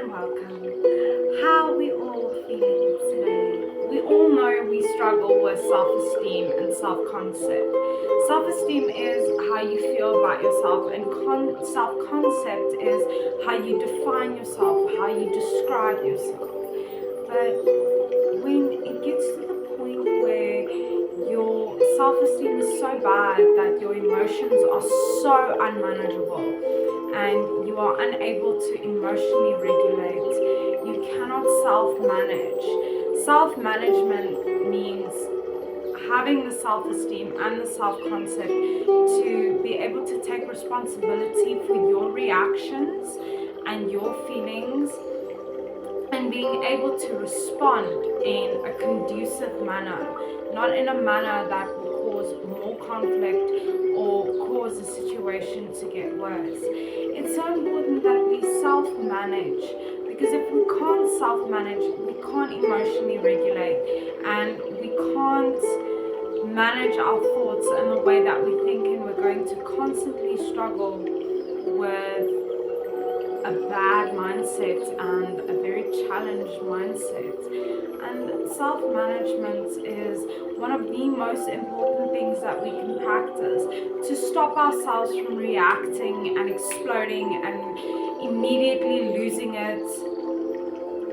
and welcome. How are we all feeling today? We all know we struggle with self-esteem and self-concept. Self-esteem is how you feel about yourself, and self-concept is how you define yourself, how you describe yourself. But when it gets to the point where your self-esteem is so bad that your emotions are so unmanageable and you are unable to emotionally regulate, you cannot self-manage. Self-management means having the self-esteem and the self-concept to be able to take responsibility for your reactions and your feelings, and being able to respond in a conducive manner, not in a manner that will cause more conflict or cause a situation to get worse. It's so important that we self-manage, because if we can't self-manage, we can't emotionally regulate, and we can't manage our thoughts in the way that we think, and we're going to constantly struggle with a bad mindset and a very challenged mindset. And self-management is one of the most important things that we can practice to stop ourselves from reacting and exploding and immediately losing it,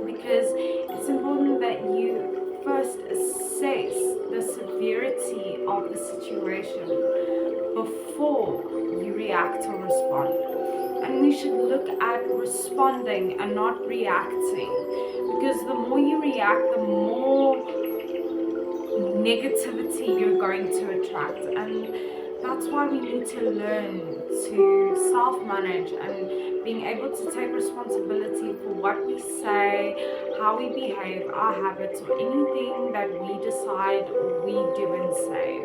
because it's important that you first assess the severity of the situation before you react or respond. And we should look at responding and not reacting, because the more you react, the more negativity you're going to attract. And that's why we need to learn to self-manage and being able to take responsibility for what we say, how we behave, our habits, or anything that we decide we do and say.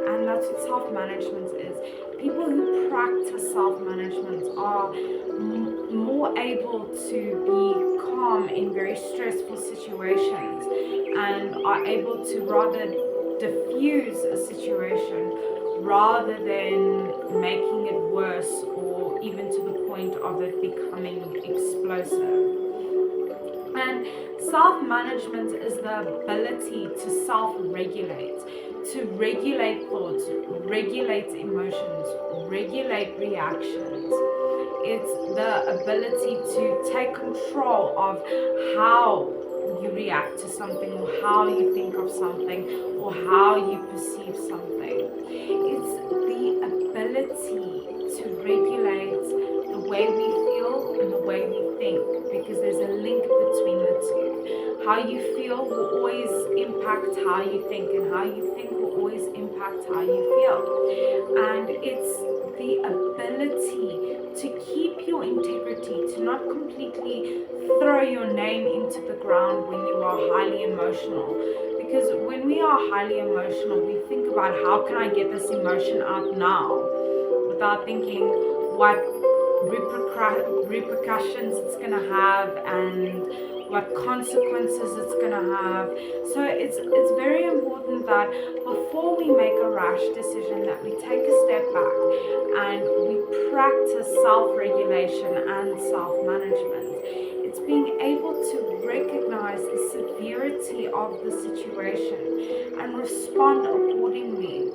And that's what self-management is. People who practice self-management are more able to be calm in very stressful situations, and are able to rather diffuse a situation rather than making it worse, or even to the point of it becoming explosive. And self-management is the ability to self-regulate, to regulate thoughts, regulate emotions, regulate reactions. It's the ability to take control of how you react to something, or how you think of something, or how you perceive something. It's the ability to regulate the way we feel and the way we think, because there's a link between the two. How you feel will always impact how you think, and how you think will always impact how you feel. And it's the ability to keep your integrity, to not completely throw your name into the ground when you are highly emotional. Because when we are highly emotional, we think about, how can I get this emotion out now, without thinking what repercussions it's going to have and what consequences it's going to have. So it's very important that before we make a rash decision, that we take a step back and we practice self-regulation and self-management. It's being able to recognize the severity of the situation and respond accordingly.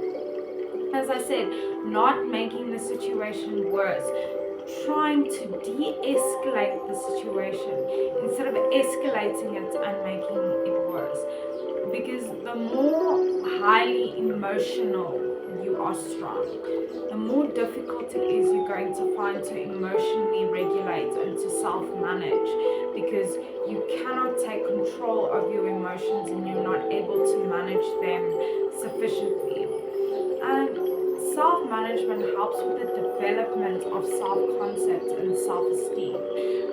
As I said, not making the situation worse, trying to de-escalate the situation instead of escalating it and making it worse. Because the more highly emotional you are strong, the more difficult it is you're going to find to emotionally regulate and to self-manage, because you cannot take control of your emotions and you're not able to manage them sufficiently. And self-management helps with the development of self-concept and self-esteem.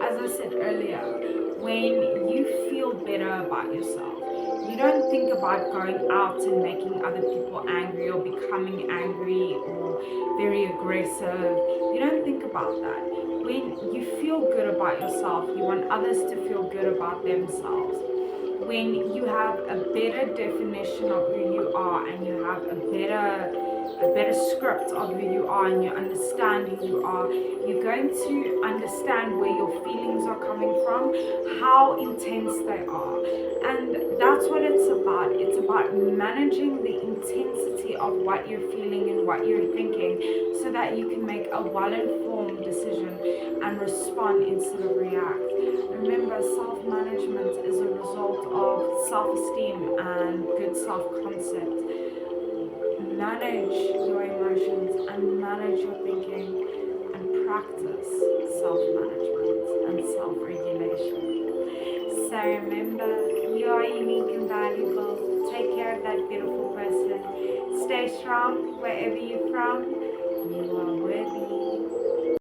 As I said earlier, when you feel better about yourself, you don't think about going out and making other people angry, or becoming angry or very aggressive. You don't think about that. When you feel good about yourself, you want others to feel good about themselves. When you have a better definition of who you are, and you have a better a better script of who you are, and you understand who you are, you're going to understand where your feelings are coming from, how intense they are. And that's what it's about. It's about managing the intensity of what you're feeling and what you're thinking, so that you can make a well-informed decision and respond instead of react. Remember, self-management is a result of self-esteem and good self-concept. Manage your emotions and manage your thinking, and practice self-management and self-regulation. So remember, you are unique and valuable. Take care of that beautiful person. Stay strong wherever you're from. You are worthy.